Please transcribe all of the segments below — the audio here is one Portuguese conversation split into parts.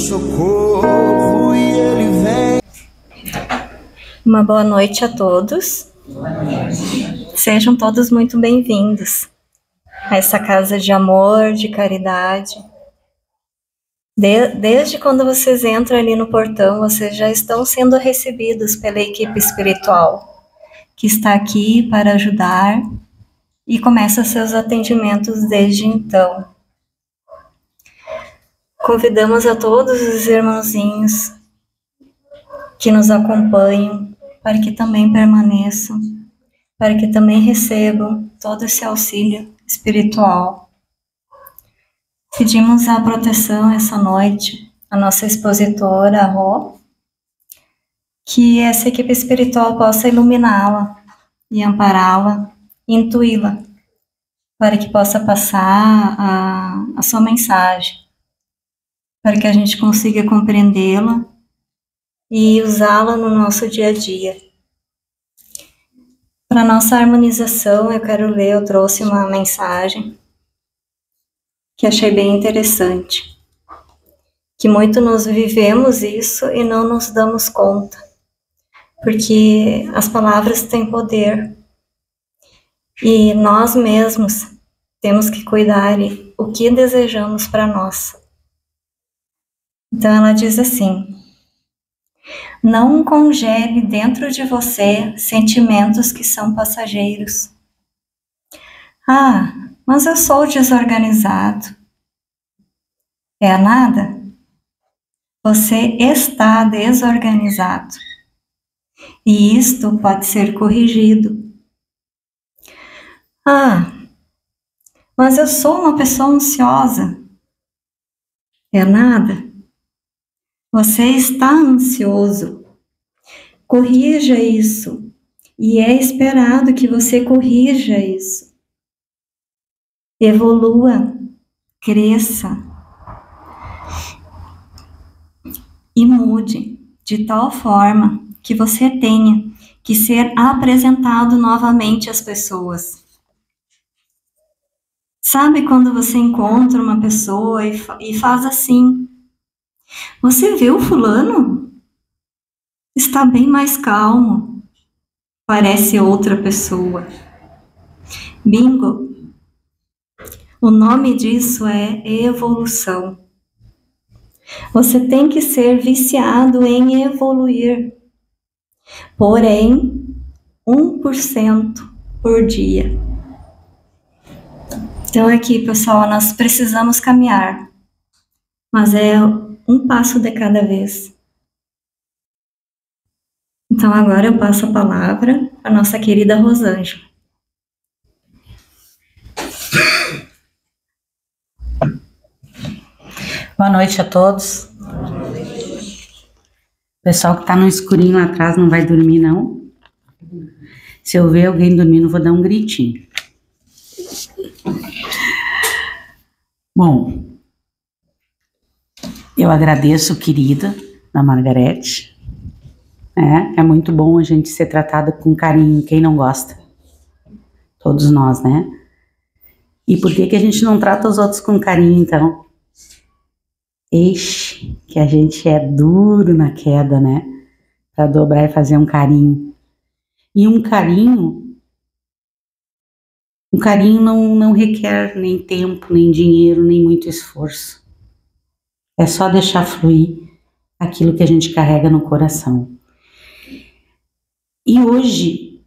socorro e ele vem. Uma boa noite a todos. Sejam todos muito bem-vindos a essa casa de amor, de caridade. Desde quando vocês entram ali no portão, vocês já estão sendo recebidos pela equipe espiritual, que está aqui para ajudar e começa seus atendimentos desde então. Convidamos a todos os irmãozinhos que nos acompanham para que também permaneçam, para que também recebam todo esse auxílio espiritual. Pedimos a proteção essa noite, a nossa expositora, a Rô, que essa equipe espiritual possa iluminá-la e ampará-la, intuí-la, para que possa passar a sua mensagem, para que a gente consiga compreendê-la e usá-la no nosso dia a dia. Para nossa harmonização, eu trouxe uma mensagem que achei bem interessante, que muito nós vivemos isso e não nos damos conta, porque as palavras têm poder e nós mesmos temos que cuidar o que desejamos para nós. Então ela diz assim: não congele dentro de você sentimentos que são passageiros. Ah, mas eu sou desorganizado. É nada? Você está desorganizado. E isto pode ser corrigido. Ah, mas eu sou uma pessoa ansiosa. É nada? Você está ansioso. Corrija isso. E é esperado que você corrija isso. Evolua, cresça e mude de tal forma que você tenha que ser apresentado novamente às pessoas. Sabe quando você encontra uma pessoa e faz assim: você viu fulano? Está bem mais calmo. Parece outra pessoa. Bingo! O nome disso é evolução. Você tem que ser viciado em evoluir. Porém, 1% por dia. Então aqui, pessoal, nós precisamos caminhar. Mas é um passo de cada vez. Então agora eu passo a palavra à nossa querida Rosângela. Boa noite a todos. O pessoal que está no escurinho lá atrás não vai dormir, não. Se eu ver alguém dormindo, vou dar um gritinho. Bom, eu agradeço, querida, da Margarete. É muito bom a gente ser tratado com carinho, quem não gosta? Todos nós, né? E por que a gente não trata os outros com carinho, então? Eixe, que a gente é duro na queda, né? Para dobrar e fazer um carinho. E um carinho não requer nem tempo, nem dinheiro, nem muito esforço. É só deixar fluir aquilo que a gente carrega no coração. E hoje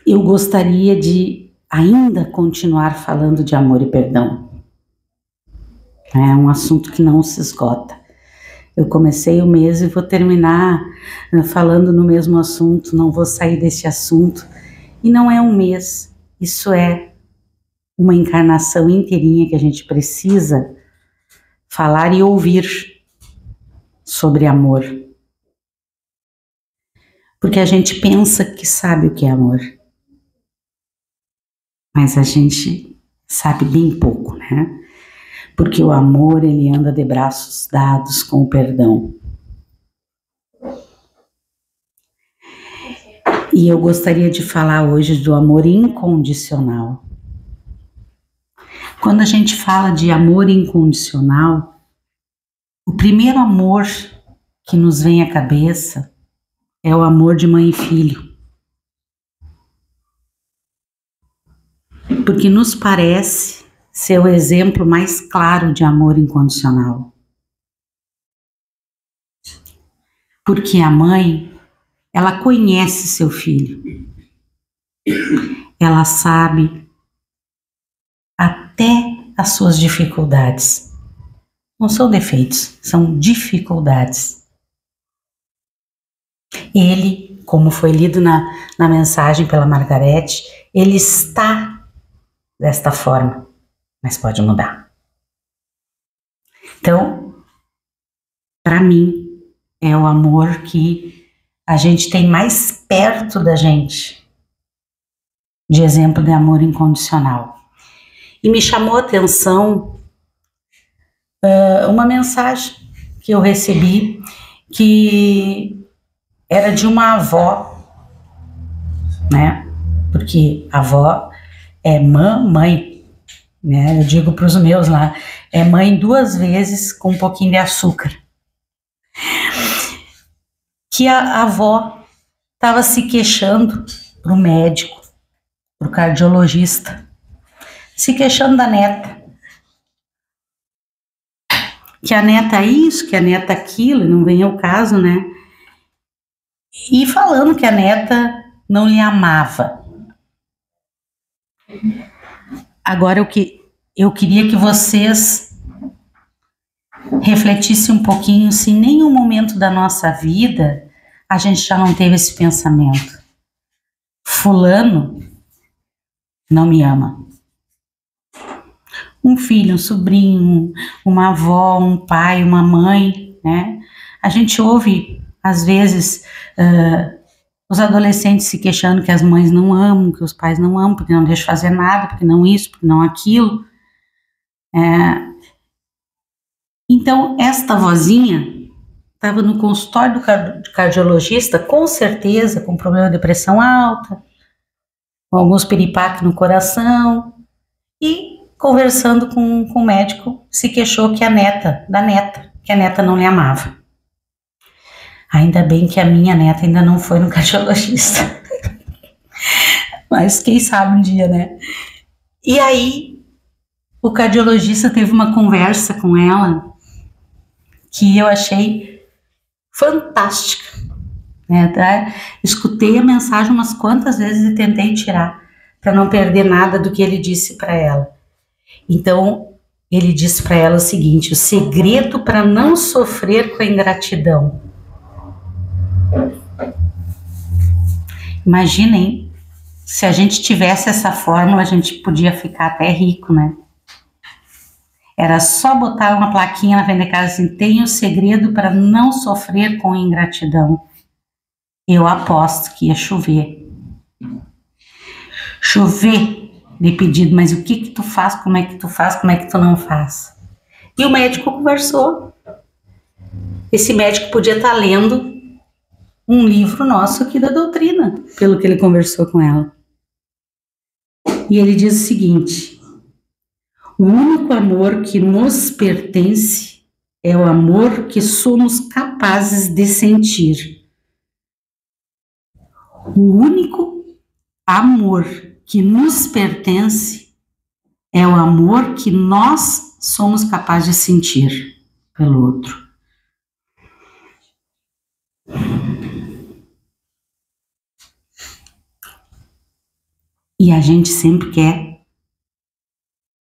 eu gostaria de ainda continuar falando de amor e perdão. É um assunto que não se esgota. Eu comecei o mês e vou terminar falando no mesmo assunto, não vou sair desse assunto. E não é um mês, isso é uma encarnação inteirinha que a gente precisa falar e ouvir sobre amor. Porque a gente pensa que sabe o que é amor. Mas a gente sabe bem pouco, né? Porque o amor, ele anda de braços dados com o perdão. E eu gostaria de falar hoje do amor incondicional. Quando a gente fala de amor incondicional, O primeiro amor que nos vem à cabeça é o amor de mãe e filho. Porque nos parece ser o exemplo mais claro de amor incondicional. Porque a mãe, ela conhece seu filho. Ela sabe até as suas dificuldades. Não são defeitos, são dificuldades. Ele, como foi lido na mensagem pela Margarete, ele está desta forma, mas pode mudar. Então, para mim, é o amor que a gente tem mais perto da gente, de exemplo de amor incondicional. E me chamou a atenção uma mensagem que eu recebi, que era de uma avó, né? Porque a avó é mãe, né? Eu digo para os meus lá, é mãe 2 vezes com um pouquinho de açúcar. Que a avó estava se queixando para o médico, para o cardiologista, se queixando da neta. Que a neta isso, que a neta aquilo, não vem ao caso, né? E falando que a neta não lhe amava. Agora eu queria que vocês refletissem um pouquinho se em nenhum momento da nossa vida a gente já não teve esse pensamento. Fulano não me ama. Um filho, um sobrinho, uma avó, um pai, uma mãe, né? A gente ouve, às vezes, os adolescentes se queixando que as mães não amam, que os pais não amam, porque não deixam fazer nada, porque não isso, porque não aquilo. Então, esta vozinha estava no consultório do cardiologista, com certeza, com problema de pressão alta, com alguns piripaques no coração, e conversando com o médico, se queixou que a neta não lhe amava. Ainda bem que a minha neta ainda não foi no cardiologista. Mas quem sabe um dia, né? E aí, o cardiologista teve uma conversa com ela que eu achei fantástica. Né? Escutei a mensagem umas quantas vezes e tentei tirar, para não perder nada do que ele disse para ela. Então, ele disse para ela o seguinte: o segredo para não sofrer com a ingratidão. Imaginem, se a gente tivesse essa fórmula, a gente podia ficar até rico, né? Era só botar uma plaquinha na frente da casa assim: tem o segredo para não sofrer com ingratidão. Eu aposto que ia chover. Chover de pedido, mas o que tu faz, como é que tu faz, como é que tu não faz? E o médico conversou. Esse médico podia estar lendo um livro nosso aqui da doutrina, pelo que ele conversou com ela. E ele diz o seguinte: o único amor que nos pertence é o amor que somos capazes de sentir. O único amor que nos pertence é o amor que nós somos capazes de sentir pelo outro. E a gente sempre quer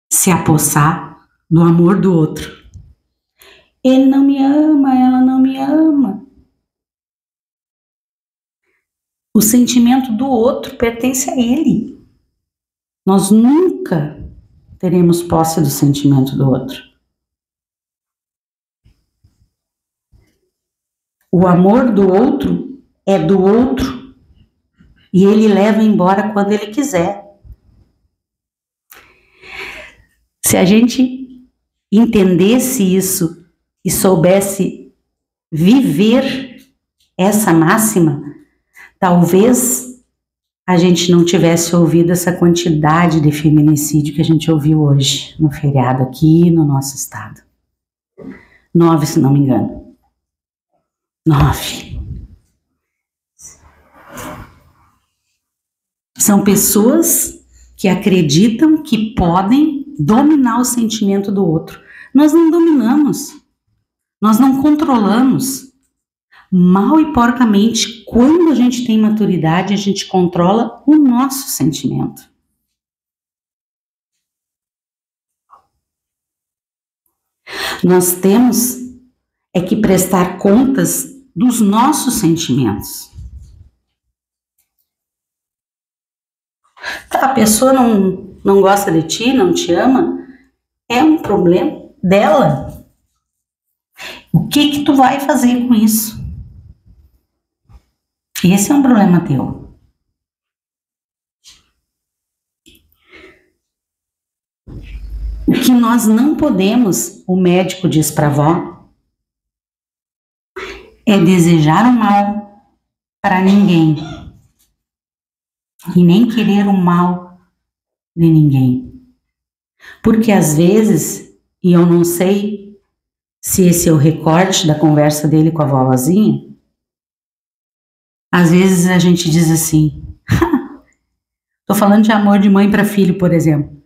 se apossar do amor do outro. Ele não me ama, ela não me ama. O sentimento do outro pertence a ele. Nós nunca teremos posse do sentimento do outro. O amor do outro é do outro e ele leva embora quando ele quiser. Se a gente entendesse isso e soubesse viver essa máxima, talvez a gente não tivesse ouvido essa quantidade de feminicídio que a gente ouviu hoje no feriado aqui no nosso estado. 9, se não me engano. 9. São pessoas que acreditam que podem dominar o sentimento do outro. Nós não dominamos. Nós não controlamos. Mal e porcamente, quando a gente tem maturidade, a gente controla o nosso sentimento. Nós temos que prestar contas dos nossos sentimentos. A pessoa não gosta de ti, não te ama, é um problema dela. O que tu vai fazer com isso? Esse é um problema teu. O que nós não podemos, o médico diz para a avó, é desejar o mal para ninguém e nem querer o mal de ninguém. Porque às vezes, e eu não sei se esse é o recorte da conversa dele com a vovozinha, às vezes a gente diz assim, tô falando de amor de mãe para filho, por exemplo.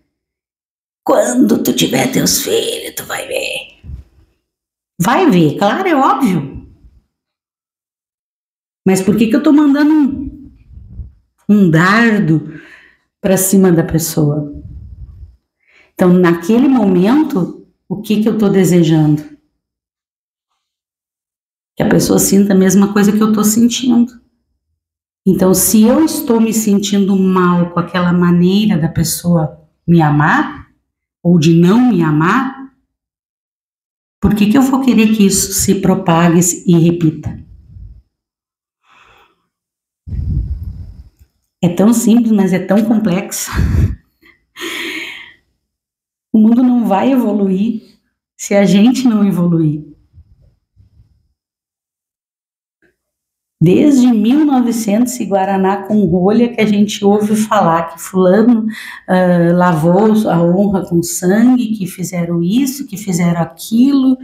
Quando tu tiver teus filhos, tu vai ver. Vai ver, claro, é óbvio. Mas por que eu tô mandando um dardo para cima da pessoa? Então, naquele momento, o que eu tô desejando? Que a pessoa sinta a mesma coisa que eu tô sentindo. Então, se eu estou me sentindo mal com aquela maneira da pessoa me amar, ou de não me amar, por que eu vou querer que isso se propague e repita? É tão simples, mas é tão complexo. O mundo não vai evoluir se a gente não evoluir. Desde 1900 e Guaraná com rolha que a gente ouve falar que fulano lavou a honra com sangue, que fizeram isso, que fizeram aquilo.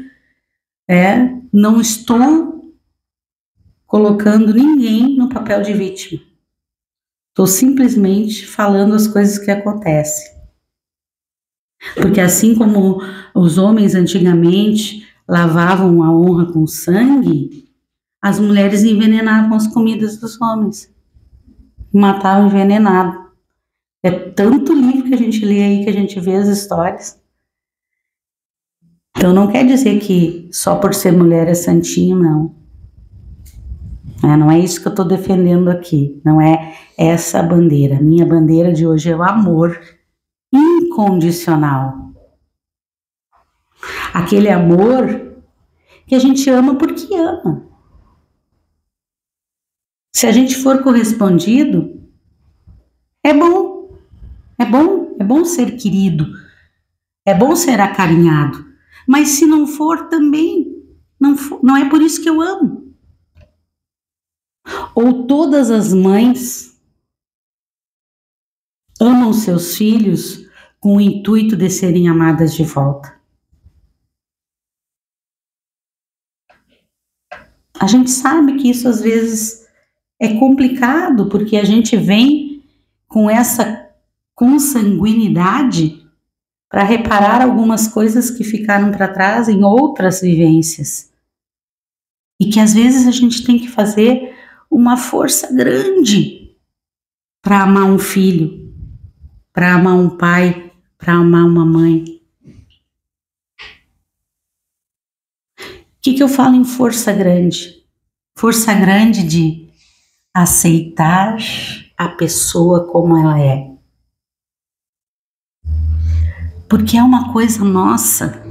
Não estou colocando ninguém no papel de vítima. Estou simplesmente falando as coisas que acontecem. Porque assim como os homens antigamente lavavam a honra com sangue, as mulheres envenenavam as comidas dos homens. Matavam envenenado. É tanto livro que a gente lê aí que a gente vê as histórias. Então não quer dizer que só por ser mulher é santinho, não. Não é isso que eu estou defendendo aqui. Não é essa a bandeira. Minha bandeira de hoje é o amor incondicional. Aquele amor que a gente ama porque ama. Se a gente for correspondido, é bom. É bom. É bom ser querido. É bom ser acarinhado. Mas se não for também, não é por isso que eu amo. Ou todas as mães amam seus filhos com o intuito de serem amadas de volta. A gente sabe que isso às vezes é complicado, porque a gente vem com essa consanguinidade para reparar algumas coisas que ficaram para trás em outras vivências. E que às vezes a gente tem que fazer uma força grande para amar um filho, para amar um pai, para amar uma mãe. O que eu falo em força grande? Força grande de aceitar a pessoa como ela é. Porque é uma coisa nossa,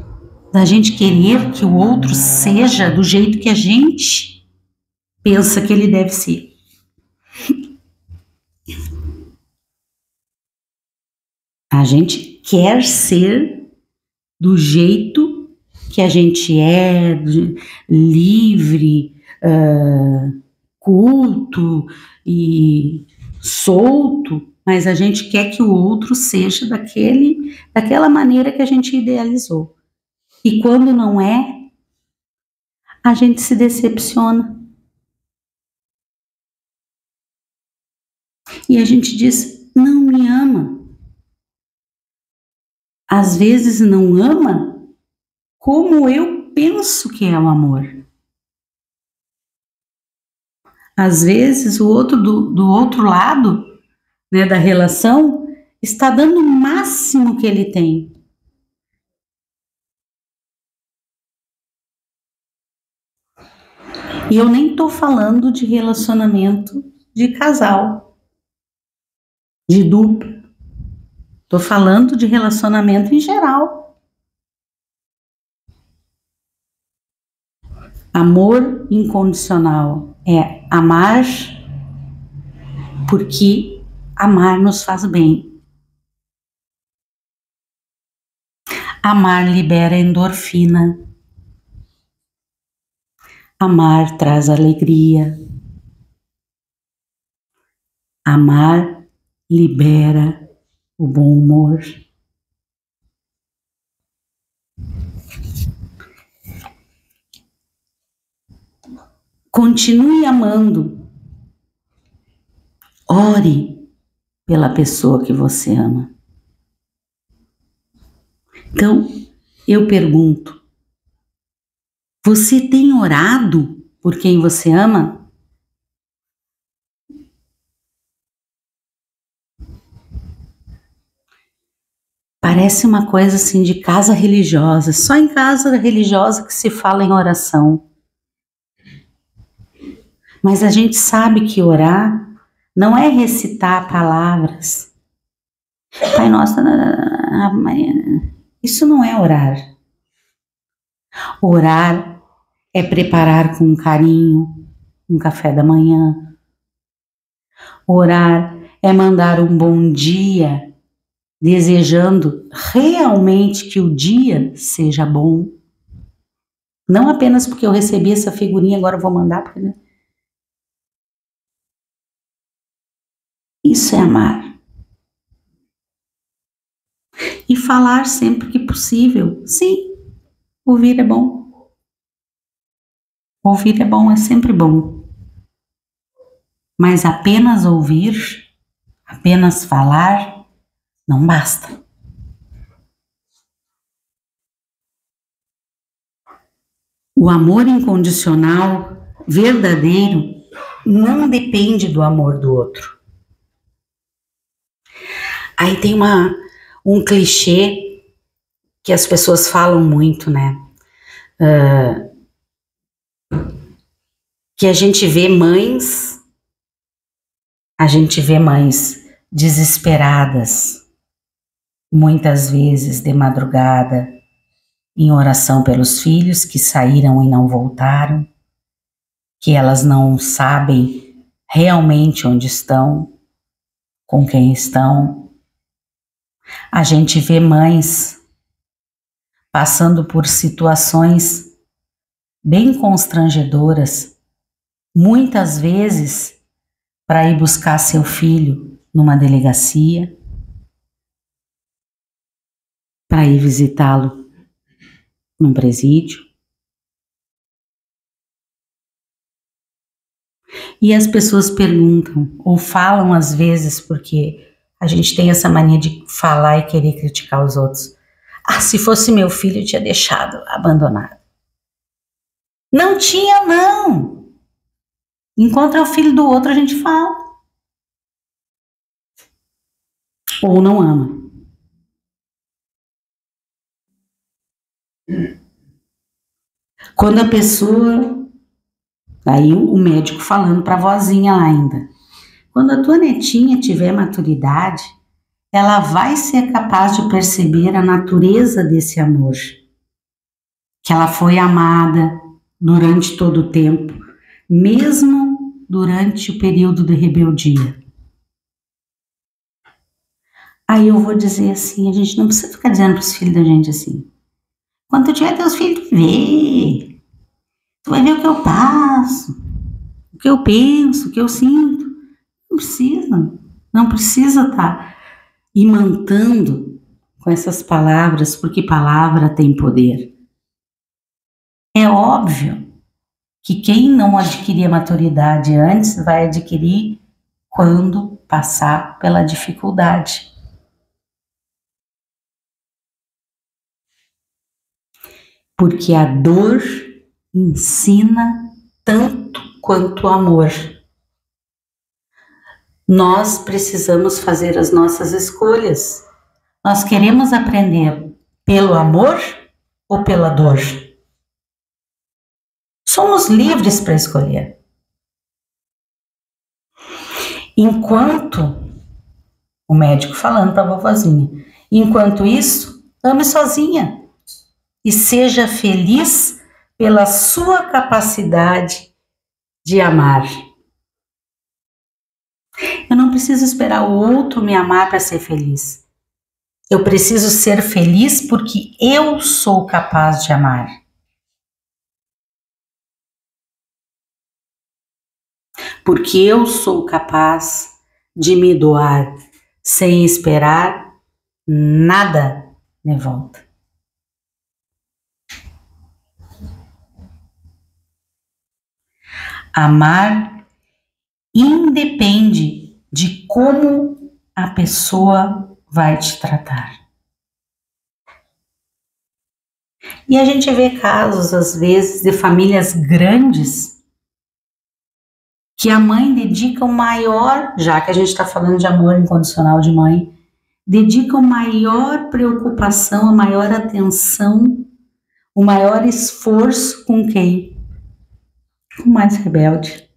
da gente querer que o outro seja do jeito que a gente pensa que ele deve ser. A gente quer ser do jeito que a gente é, livre, culto e solto, mas a gente quer que o outro seja daquela maneira que a gente idealizou. E quando não é, a gente se decepciona. E a gente diz, não me ama. Às vezes não ama como eu penso que é o amor. Às vezes o outro do outro lado, né, da relação está dando o máximo que ele tem. E eu nem estou falando de relacionamento de casal, de dupla. Estou falando de relacionamento em geral. Amor incondicional é amar porque amar nos faz bem. Amar libera endorfina. Amar traz alegria. Amar libera o bom humor. Continue amando. Ore pela pessoa que você ama. Então, eu pergunto, você tem orado por quem você ama? Parece uma coisa assim de casa religiosa, só em casa religiosa que se fala em oração. Mas a gente sabe que orar não é recitar palavras. Pai Nosso, isso não é orar. Orar é preparar com carinho um café da manhã. Orar é mandar um bom dia, desejando realmente que o dia seja bom. Não apenas porque eu recebi essa figurinha, agora eu vou mandar. Porque... Isso é amar. E falar sempre que possível. Sim, ouvir é bom. Ouvir é bom, é sempre bom. Mas apenas ouvir, apenas falar, não basta. O amor incondicional, verdadeiro, não depende do amor do outro. Aí tem um clichê que as pessoas falam muito, né? Que a gente vê mães desesperadas, muitas vezes de madrugada, em oração pelos filhos que saíram e não voltaram, que elas não sabem realmente onde estão, com quem estão. A gente vê mães passando por situações bem constrangedoras, muitas vezes para ir buscar seu filho numa delegacia, para ir visitá-lo num presídio. E as pessoas perguntam, ou falam às vezes, porque a gente tem essa mania de falar e querer criticar os outros. Ah, se fosse meu filho, eu tinha deixado abandonado. Não tinha, não. Enquanto é o filho do outro, a gente fala. Ou não ama. Quando a pessoa... Aí o médico falando para a vozinha lá ainda. Quando a tua netinha tiver maturidade, ela vai ser capaz de perceber a natureza desse amor. Que ela foi amada durante todo o tempo, mesmo durante o período de rebeldia. Aí eu vou dizer assim, a gente não precisa ficar dizendo para os filhos da gente assim. Quando tu tiver teus filhos, tu vê. Tu vai ver o que eu passo, o que eu penso, o que eu sinto. Não precisa estar imantando com essas palavras, porque palavra tem poder. É óbvio que quem não adquiria maturidade antes vai adquirir quando passar pela dificuldade. Porque a dor ensina tanto quanto o amor. Nós precisamos fazer as nossas escolhas. Nós queremos aprender pelo amor ou pela dor? Somos livres para escolher. Enquanto, o médico falando para a vovozinha, enquanto isso, ame sozinha e seja feliz pela sua capacidade de amar. Eu não preciso esperar o outro me amar para ser feliz. Eu preciso ser feliz porque eu sou capaz de amar. Porque eu sou capaz de me doar sem esperar nada de volta. Amar independe de como a pessoa vai te tratar. E a gente vê casos, às vezes, de famílias grandes que a mãe dedica o maior, já que a gente está falando de amor incondicional de mãe, dedica a maior preocupação, a maior atenção, o maior esforço com quem? Com o mais rebelde.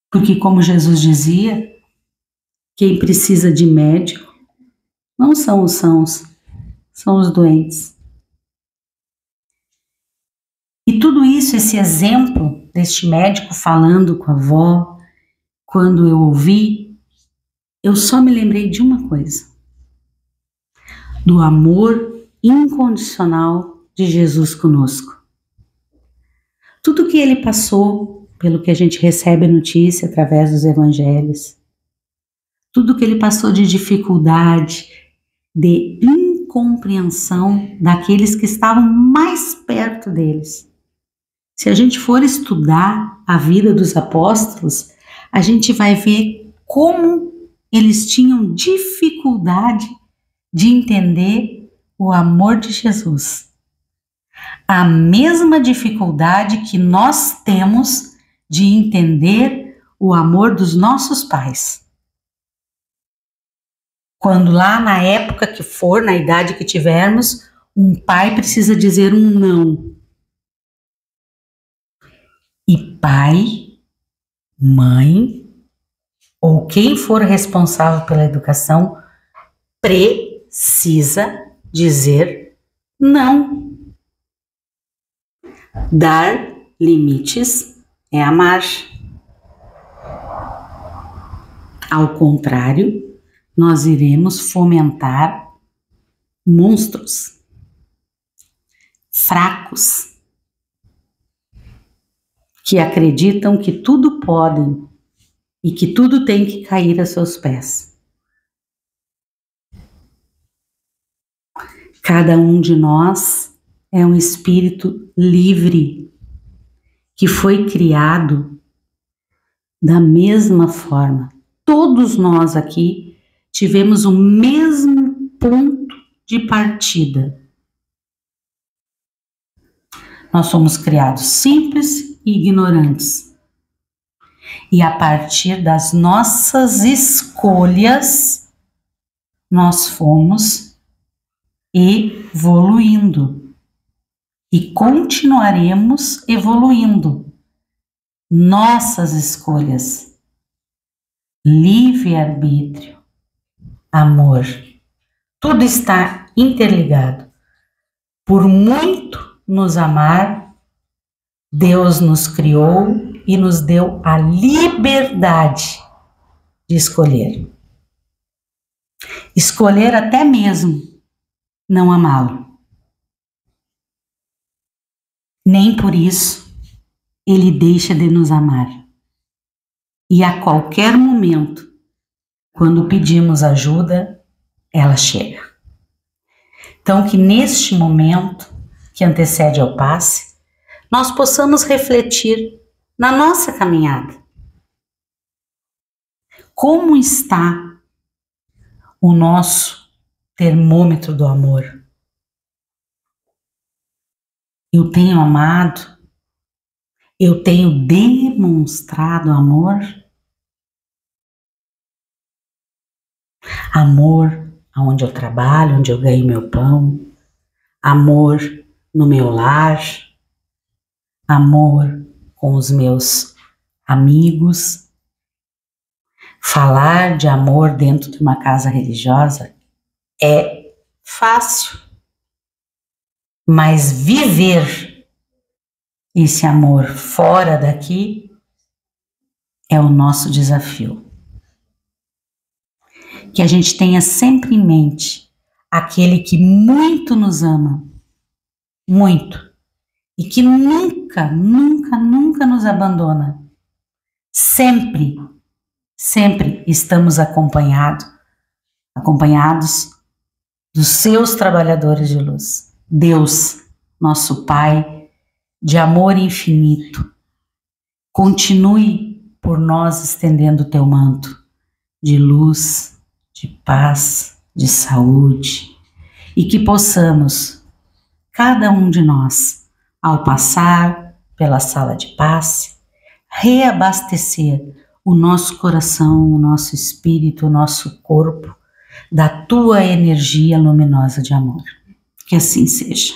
Porque, como Jesus dizia, quem precisa de médico não são os sãos, são os doentes. E tudo isso, esse exemplo deste médico falando com a avó, quando eu ouvi, eu só me lembrei de uma coisa: do amor incondicional de Jesus conosco. Tudo que ele passou, pelo que a gente recebe notícia através dos evangelhos, tudo que ele passou de dificuldade, de incompreensão daqueles que estavam mais perto deles. Se a gente for estudar a vida dos apóstolos, a gente vai ver como eles tinham dificuldade de entender o amor de Jesus. A mesma dificuldade que nós temos de entender o amor dos nossos pais. Quando lá na época que for, na idade que tivermos, um pai precisa dizer um não. E pai, mãe, ou quem for responsável pela educação, precisa dizer não. Dar limites é amar. Ao contrário, nós iremos fomentar monstros, fracos, que acreditam que tudo podem e que tudo tem que cair a seus pés. Cada um de nós é um espírito livre, que foi criado da mesma forma. Todos nós aqui tivemos o mesmo ponto de partida. Nós somos criados simples e ignorantes. E a partir das nossas escolhas, nós fomos evoluindo. E continuaremos evoluindo. Nossas escolhas, livre-arbítrio, amor, tudo está interligado. Por muito nos amar, Deus nos criou e nos deu a liberdade de escolher. Escolher até mesmo não amá-lo. Nem por isso ele deixa de nos amar. E a qualquer momento, quando pedimos ajuda, ela chega. Então que neste momento, que antecede ao passe, nós possamos refletir na nossa caminhada. Como está o nosso termômetro do amor? Eu tenho amado? Eu tenho demonstrado amor? Amor aonde eu trabalho, onde eu ganho meu pão. Amor no meu lar. Amor com os meus amigos. Falar de amor dentro de uma casa religiosa é fácil, mas viver esse amor fora daqui é o nosso desafio. Que a gente tenha sempre em mente aquele que muito nos ama, muito, e que nunca, nunca, nunca nos abandona. Sempre estamos acompanhados dos seus trabalhadores de luz. Deus, nosso Pai, de amor infinito, continue por nós estendendo o teu manto de luz, de paz, de saúde, e que possamos, cada um de nós, ao passar pela sala de passe, reabastecer o nosso coração, o nosso espírito, o nosso corpo, da tua energia luminosa de amor. Que assim seja.